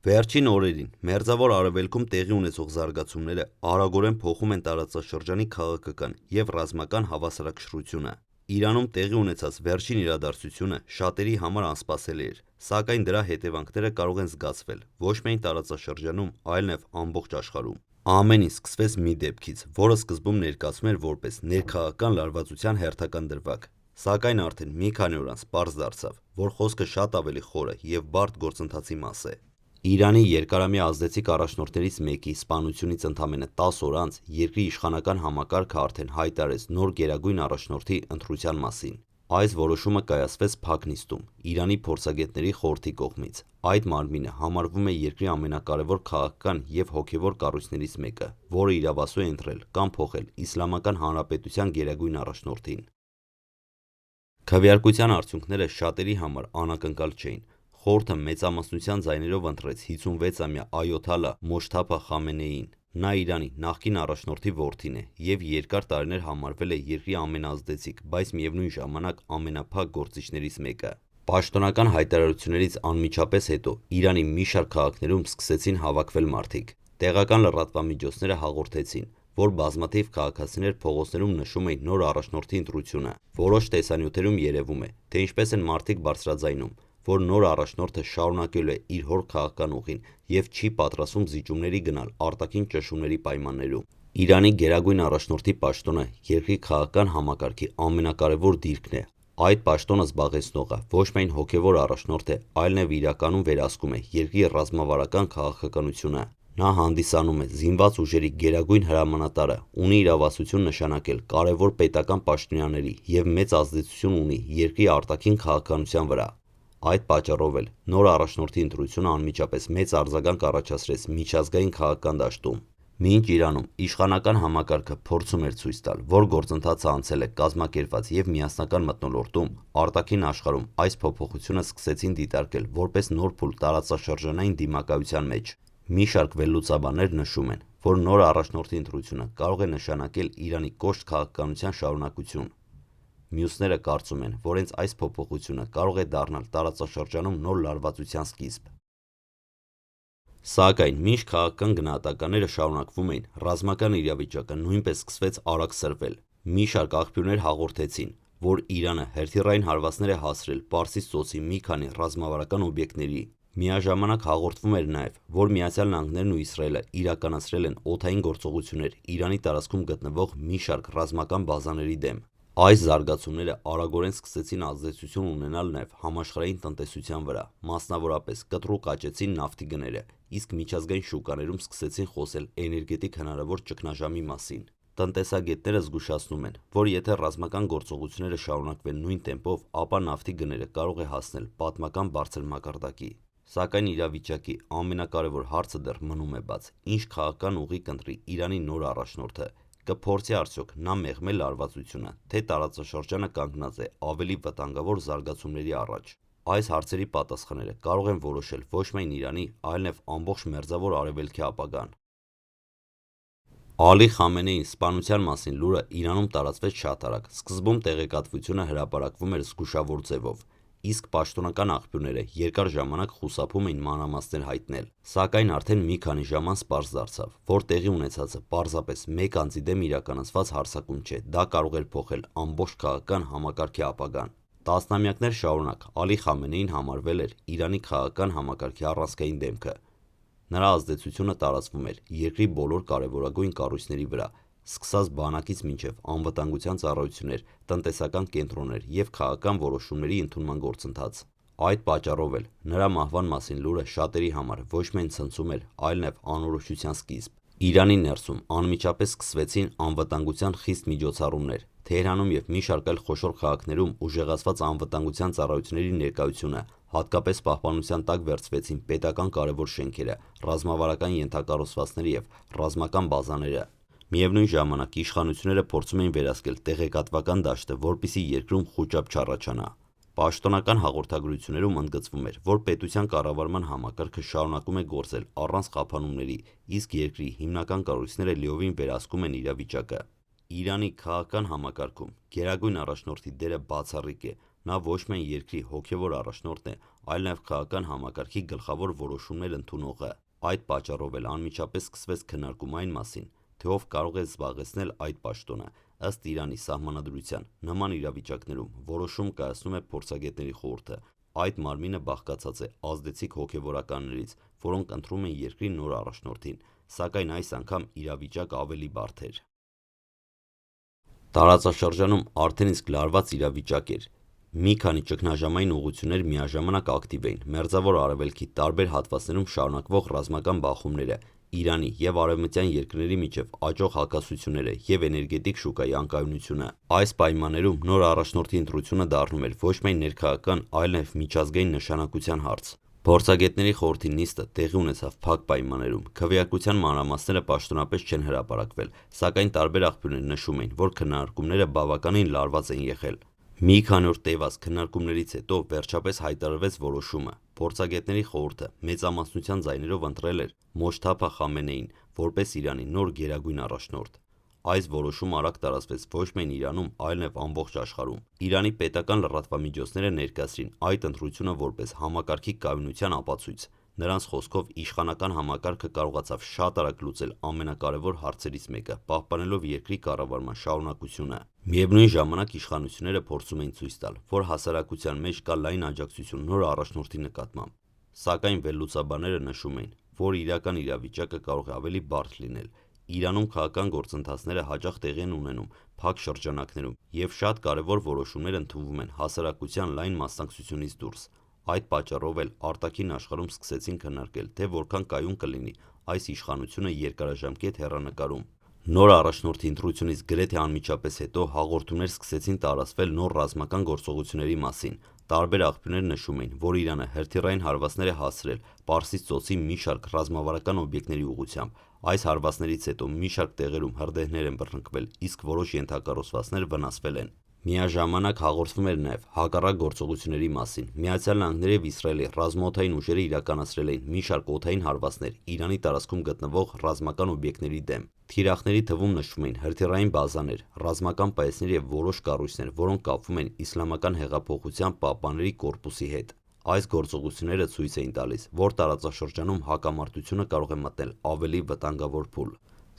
Վերջին օրերին Մերձավոր Արևելքում տեղի ունեցող զարգացումները արագորեն փոխում են տարածաշրջանի քաղաքական և ռազմական հավասարակշռությունը։ Իրանում տեղի ունեցած վերջին իրադարձությունը շատերի համար անսպասելի էր, սակայն դրա հետևանքները կարող են զգացվել ոչ միայն տարածաշրջանում, այլ նաև ամբողջ աշխարհում։ Ամեն ինչ սկսվեց մի դեպքից, որը սկզբում ներկայացվում էր որպես ներքաղաքական լարվածության հերթական դրվագ, սակայն արդեն մի քանի օր անց պարզ դարձավ, որ խոսքը շատ ավելի խորը և բարդ գործընթացի մաս է։ Իրանի երկարամյա ազդեցիկ առաջնորդներից մեկի սպանությունից ընդամենը 10 օր անց երկրի իշխանական համակարգը արդեն հայտարարեց նոր գերագույն առաջնորդի ընտրության մասին։ Այս որոշումը կայացվեց Փակ նիստում, Իրանի փորձագետների խորհրդի կողմից։ Այդ մարմինը համարվում է երկրի ամենակարևոր քաղաքական և հոգևոր կառույցներից մեկը, որը իրավասու է ընտրել կամ փոխել Իսլամական Հանրապետության գերագույն առաջնորդին։ Քվեարկության արդյունքները շատերի համար անակնկալ չէին։ Խորհուրդը մեծամասնության ձայներով ընտրեց 56-ամյա Այոթալլա Մոջթաբա Խամենեիին։ Նա Իրանի նախկին առաջնորդի որդին է և երկար տարիներ համարվել է երկրի ամենաազդեցիկ, բայց միևնույն ժամանակ ամենափակ գործիչներից մեկը։ Պաշտոնական հայտարարություններից անմիջապես հետո Իրանի մի շարք քաղաքներում սկսեցին հավաքվել մարդիկ։ Տեղական լրատվամիջոցները հաղորդեցին, որ բազմաթիվ քաղաքացիներ փողոցներում նշում էին նոր առաջնորդի ընտրությունը։ Որոշ տեսանյութերում երևում է, թե ինչպես են մարդիկ բարձրաձայնում, որ նոր առաջնորդը շարունակելու է իր հոր քաղաքական ուղին և չի պատրաստվում զիջումների գնալ արտաքին ճնշումների պայմաններում։ Իրանի գերագույն առաջնորդի պաշտոնը երկրի քաղաքական համակարգի ամենակարևոր դիրքն է։ Այդ պաշտոնը զբաղեցնողը ոչ միայն հոգևոր առաջնորդ է, այլ նաև իրականում վերահսկում է երկրի ռազմավարական քաղաքականությունը։ Նա հանդիսանում է զինված ուժերի գերագույն հրամանատարը, ունի իրավասություն նշանակել կարևոր պետական պաշտոնյաների և մեծ ազդեցություն ունի երկրի արտաքին քաղաքականության վրա։ Այդ պատճառով էլ նոր առաջնորդի ընտրությունը անմիջապես մեծ արձագանք առաջացրեց միջազգային քաղաքական դաշտում։ Մինչ Իրանում իշխանական համակարգը փորձում էր ցույց տալ, որ գործընթացը անցել է կազմակերպված և միասնական մթնոլորտում, արտաքին աշխարհում այս փոփոխությունը սկսեցին դիտարկել որպես նոր փուլ տարածաշրջանային դիմակայության մեջ։ Մի շարք վերլուծաբաններ նշում են, որ նոր առաջնորդի ընտրությունը կարող է նշանակել Իրանի կոշտ քաղաքականության շարունակություն։ Մյուսները կարծում են, որ հենց այս փոփոխությունը կարող է դառնալ տարածաշրջանում նոր լարվածության սկիզբ։ Սակայն մինչ քաղաքական գնահատականները շարունակվում էին, ռազմական իրավիճակը նույնպես սկսվեց արագ սրվել։ Մի շարք աղբյուրներ հաղորդեցին, որ Իրանը հրթիռային հարվածներ է հասցրել Պարսից ծոցի մի քանի ռազմավարական օբյեկտների։ Միաժամանակ հաղորդվում էր նաև, որ ԱՄՆ-ն ու Իսրայելը իրականացրել են օդային գործողություններ Իրանի տարածքում գտնվող մի շարք ռազմական բազաների դեմ։ Այս զարգացումները արագորեն սկսեցին ազդեցություն ունենալ նաև համաշխարհային տնտեսության վրա, մասնավորապես կտրուկ աճեցին նավթի գները, իսկ միջազգային շուկաներում սկսեցին խոսել էներգետիկ հնարավոր ճգնաժամի մասին։ Տնտեսագետները զգուշացնում են, որ եթե ռազմական գործողությունները շարունակվեն նույն տեմպով, ապա նավթի գները կարող է հասնել պատմական բարձր մակարդակի։ Սակայն իրավիճակի ամենակարևոր հարցը դեռ մնում է բաց. ինչ քաղաքական ուղի կընտրի Իրանի նոր առաջնորդը։ Կփորձի արդյոք նա մեղմել լարվածությունը, թե տարածաշրջանը կանգնած է ավելի վտանգավոր զարգացումների առաջ։ Այս հարցերի պատասխանները կարող են որոշել ոչ միայն Իրանի, այլ նաև ամբողջ Մերձավոր Արևելքի ապագան։ Ալի Խամենեիի սպանության մասին լուրը Իրանում տարածվեց շատ արագ։ Սկզբում տեղեկատվությունը հրապարակվում էր զգուշավոր ձևով, իսկ պաշտոնական աղբյուրները երկար ժամանակ խուսափում էին մանրամասներ հայտնել։ Սակայն արդեն մի քանի ժամ անց պարզ դարձավ, որ տեղի ունեցածը պարզապես մեկ անձի դեմ իրականացված հարձակում չէ, դա կարող էր փոխել ամբողջ քաղաքական համակարգի ապագան։ Տասնամյակներ շարունակ Ալի Խամենեին համարվել էր Իրանի քաղաքական համակարգի առանցքային դեմքը։ Նրա ազդեցությունը տարածվում էր երկրի բոլոր կարևորագույն կառույցների վրա, սկսած բանակից մինչև անվտանգության ծառայություններ, տնտեսական կենտրոններ և քաղաքական որոշումների ընդունման գործընթաց։ Այդ պատճառով էլ նրա մահվան մասին լուրը շատերի համար ոչ միայն ցնցում էր, այլ նաև անորոշության սկիզբ։ Իրանի ներսում անմիջապես սկսվեցին անվտանգության խիստ միջոցառումներ։ Թեհրանում և մի շարք այլ խոշոր քաղաքներում ուժեղացված անվտանգության ծառայությունների ներկայությունը, հատկապես պահպանության տակ վերցվեցին պետական կարևոր շենքերը, ռազմավարական ենթակառուցվածքները և ռազմական բազաները։ Միևնույն ժամանակ իշխանությունները փորձում էին վերահսկել տեղեկատվական դաշտը, որպեսզի երկրում խուճապ չառաջանա։ Պաշտոնական հաղորդագրություններում ընդգծվում էր, որ պետության կառավարման համակարգը շարունակում է գործել առանց խափանումների, իսկ երկրի հիմնական կառույցները լիովին վերահսկում են իրավիճակը։ Իրանի քաղաքական համակարգում գերագույն առաջնորդի դերը բացառիկ է, Նա ոչ միայն երկրի հոգևոր առաջնորդն է, այլ նաև քաղաքական համակարգի գլխավոր որոշումներ ընդունողը։ Այդ պատճառով էլ անմիջապես սկսվեց քննարկում այն մասին, թե ով կարող է զբաղեցնել այդ պաշտոնը։ Ըստ Իրանի սահմանադրության, նման իրավիճակներում որոշում կայացնում է փորձագետների խորհուրդը։ Այդ մարմինը բաղկացած է ազդեցիկ հոգևորականներից, որոնք ընտրում են երկրի նոր առաջնորդին, սակայն այս անգամ իրավիճակը ավելի բարդ էր։ Տարածաշրջանում արդեն իսկ լարված իրավիճակ էր։ Մի քանի ճգնաժամային ուղղություններ միաժամանակ ակտիվ էին։ Մերձավոր Արևելքի տարբեր հատվածներում շարունակվող ռազմական բախումները, Իրանի և արևմտյան երկրների միջև աճող հակասությունները և էներգետիկ շուկայի անկայունությունը։ Այս պայմաններում նոր առաջնորդի ընտրությունը դառնում էր ոչ միայն ներքաղաքական, այլ նաև միջազգային նշանակության հարց։ Փորձագետների խորհրդի նիստը տեղի ունեցավ փակ պայմաններում։ Քվեարկության մանրամասները պաշտոնապես չեն հրապարակվել, սակայն տարբեր աղբյուրներ նշում էին, որ քննարկումները բավականին լարված են եղել։ Մի քանի օր տևած քննարկումներից հետո վերջապես հայտարարվեց որոշումը։ Փորձագետների խորհուրդը մեծամասնության ձայներով ընտրել էր Մոջթաբա Խամենեիին որպես Իրանի նոր գերագույն առաջնորդ։ Այս որոշումը արագ տարածվեց ոչ միայն Իրանում, այլ նաև ամբողջ աշխարհում։ Իրանի պետական լրատվամիջոցները ներկայացրին այդ ընտրությունը որպես համակարգի կայունության ապացույց։ Նրանց խոսքով իշխանական համակարգը կարողացավ շատ արագ լուծել ամենակարևոր հարցերից մեկը, պահպանելով երկրի կառավարման շարունակությունը։ Միևնույն ժամանակ իշխանությունները փորձում էին ցույց տալ, որ հասարակության մեջ կա լայն աջակցություն նոր առաջնորդի նկատմամբ։ Սակայն վերլուծաբանները նշում էին, որ իրական իրավիճակը կարող է ավելի բարդ լինել։ Իրանում քաղաքական գործընթացները հաճախ տեղի են ունենում փակ շրջանակներում, և շատ կարևոր որոշումներ ընդունվում են հասարակության լայն մասնակցությունից դուրս։ Այդ պատճառով էլ արտաքին աշխարհում սկսեցին քննարկել, թե որքան կայուն կլինի այս իշխանությունը երկարաժամկետ հեռանկարում։ Նոր առաջնորդի ընտրությունից գրեթե անմիջապես հետո հաղորդումներ սկսեցին տարածվել նոր ռազմական գործողությունների մասին։ Տարբեր աղբյուրներ նշում էին, որ Իրանը հրթիռային հարվածներ է հասցրել Պարսից ծոցի մի շարք ռազմավարական օբյեկտների ուղղությամբ։ Այս հարվածներից հետո մի շարք տեղերում հրդեհներ են բռնկվել, իսկ որոշ ենթակառուցվածքներ վնասվել են։ Միաժամանակ հաղորդվում էր նաև հակառակ գործողությունների մասին։ Միացյալ Նահանգները և Իսրայելի ռազմաօդային ուժերը իրականացրել էին մի շարք օդային հարվածներ Իրանի տարածքում գտնվող ռազմական օբյեկտների դեմ։ Թիրախների թվում նշվում էին հրթիռային բազաներ, ռազմական պայեցներ և որոշ կառույցներ, որոնք կապվում են Իսլամական հեղափոխության պահպանների կորպուսի հետ։ Այս գործողությունները ցույց էին տալիս, որ տարածաշրջանում հակամարտությունը կարող է մտնել ավելի վտանգավոր փուլ։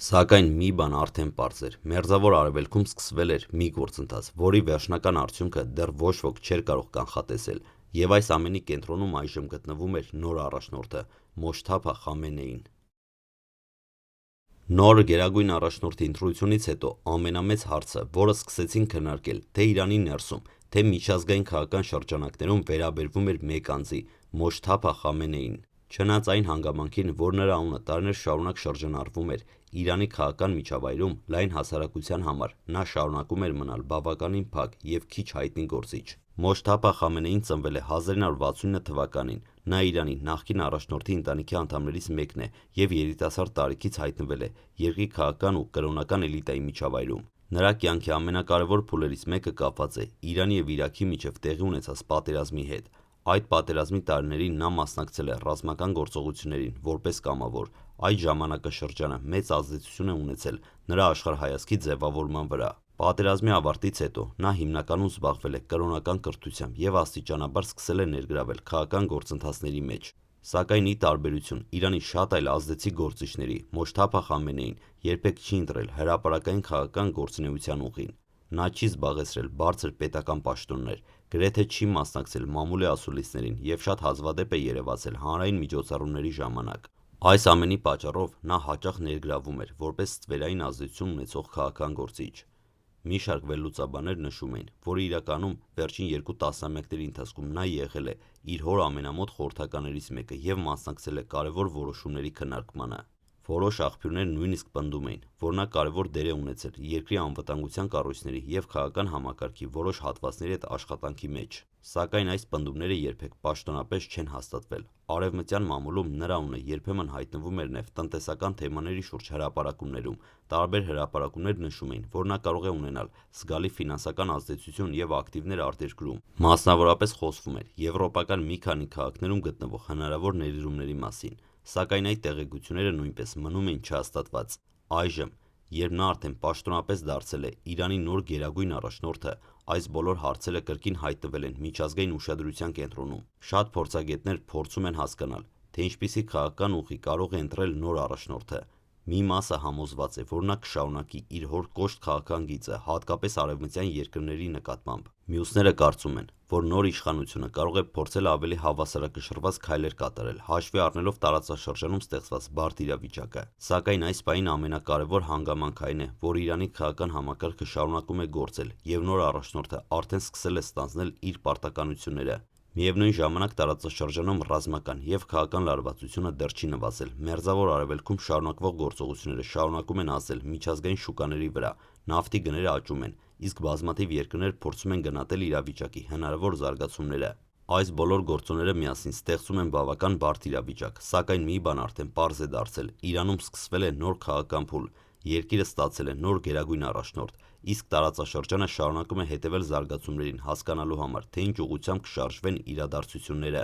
Սակայն մի բան արդեն պարզ էր։ Մերձավոր Արևելքում սկսվել էր մի գործընթաց, որի վերջնական արդյունքը դեռ ոչ ոք չէր կարող կանխատեսել, և այս ամենի կենտրոնում այժմ գտնվում էր նոր առաջնորդը՝ Մոջթաբա Խամենեին։ Նոր գերագույն առաջնորդի ընտրությունից հետո ամենամեծ հարցը, որը սկսեցին քննարկել թե Իրանի ներսում, թե միջազգային քաղաքական շրջանակներում վերաբերվում էր մեկ անձի՝ Մոջթաբա Խամենեիին։ Չնայած այն հանգամանքին, որ նրա անունը տարիներ շարունակ շրջանառվում էր Իրանի քաղաքական միջավայրում, լայն հասարակության համար նա շարունակում էր մնալ բավականին փակ և քիչ հայտնի գործիչ։ Մոջթաբա Խամենեին ծնվել է 1969 թվականին։ Նա Իրանի նախկին առաջնորդի ընտանիքի անդամներից մեկն է և երիտասարդ տարիքից հայտնվել է երկրի քաղաքական ու կրոնական էլիտայի միջավայրում։ Նրա կյանքի ամենակարևոր փուլերից մեկը կապված է Իրանի և Իրաքի միջև տեղի ունեցած պատերազմի հետ։ Այդ պատերազմի տարիներին նա մասնակցել է ռազմական գործողություններին որպես կամավոր։ Այդ ժամանակաշրջանը մեծ ազդեցություն է ունեցել նրա աշխարհայացքի ձևավորման վրա։ Պատերազմի ավարտից հետո նա հիմնականում զբաղվել է կրոնական կրթությամբ և աստիճանաբար սկսել է ներգրավել քաղաքական գործընթացների մեջ։ Սակայն ի տարբերություն Իրանի շատ այլ ազդեցիկ գործիչների, Մոջթաբա Խամենեին երբեք չի ընտրել հրապարակային քաղաքական գործունեության ուղին։ Նա չի զբաղեցրել բարձր պետական պաշտոններ, գրեթե չի մասնակցել մամուլի ասուլիսներին և շատ հազվադեպ է երևացել հանրային միջոցառումների ժամանակ։ Այս ամենի պատճառով նա հաճախ ներգրավում էր որպես ստվերային ազդեցություն ունեցող քաղաքական գործիչ։ Մի շարք վերլուծաբաններ նշում էին, որ իրականում վերջին 2 տասնամյակների ընթացքում նա եղել է իր հոր ամենամոտ խորհրդականներից մեկը և մասնակցել է կարևոր որոշումների քննարկմանը։ Որոշ աղբյուրներ նույնիսկ պնդում էին, որ նա կարևոր դեր է ունեցել երկրի անվտանգության կառույցների և քաղաքական համակարգի որոշ հատվածների հետ աշխատանքի մեջ։ Սակայն այս պնդումները երբեք պաշտոնապես չեն հաստատվել։ Արևմտյան մամուլում նրա անունը երբեմն հայտնվում էր նաև տնտեսական թեմաների շուրջ հրապարակումներում։ Տարբեր հրապարակումներ նշում էին, որ նա կարող է ունենալ զգալի ֆինանսական ազդեցություն և ակտիվներ արտերկրում։ Մասնավորապես խոսվում էր եվրոպական մի քանի քաղաքներում գտնվող հնարավոր ներդրումների մասին, սակայն այդ տեղեկությունները նույնպես մնում էին չհաստատված։ Այժմ, Երբ նա արդեն պաշտոնապես դարձել է Իրանի նոր գերագույն առաջնորդը, այս բոլոր հարցերը կրկին հայտնվել են միջազգային ուշադրության կենտրոնում։ Շատ փորձագետներ փորձում են հասկանալ, թե ինչպիսի քաղաքական ուղի կարող է ընտրել նոր առաջնորդը։ Մի մասը համոզված է, որ նա կշարունակի իր հոր կոշտ քաղաքական գիծը, հատկապես արևմտյան երկրների նկատմամբ։ Մյուսները կարծում են, որ նոր իշխանությունը կարող է փորձել ավելի հավասարակշռված քայլեր կատարել, հաշվի առնելով տարածաշրջանում ստեղծված բարդ իրավիճակը։ Սակայն այս պահին ամենակարևոր հանգամանքն է, որ Իրանի քաղաքական համակարգը շարունակում է գործել, եւ նոր առաջնորդը արդեն սկսել է ստանձնել իր պարտականությունները։ Միևնույն ժամանակ տարածաշրջանում ռազմական եւ քաղաքական լարվածությունը դեռ չի նվազել։ Մերձավոր Արևելքում շարունակվող գործողությունները շարունակում են ազդել միջազգային շուկաների վրա, նավթի գները աճում են, իսկ բազմաթիվ երկրներ փորձում են գնահատել իրավիճակի հնարավոր զարգացումները։ Այս բոլոր գործոնները միասին ստեղծում են բավական բարդ իրավիճակ, սակայն մի բան արդեն պարզ է դարձել՝ Իրանում սկսվել է նոր քաղաքական փուլ, երկիրը ստացել է նոր գերագույն առաջնորդ, իսկ տարածաշրջանը շարունակում է հետևել զարգացումներին, հասկանալու համար, թե ինչ ուղղությամբ կշարժվեն իրադարձությունները։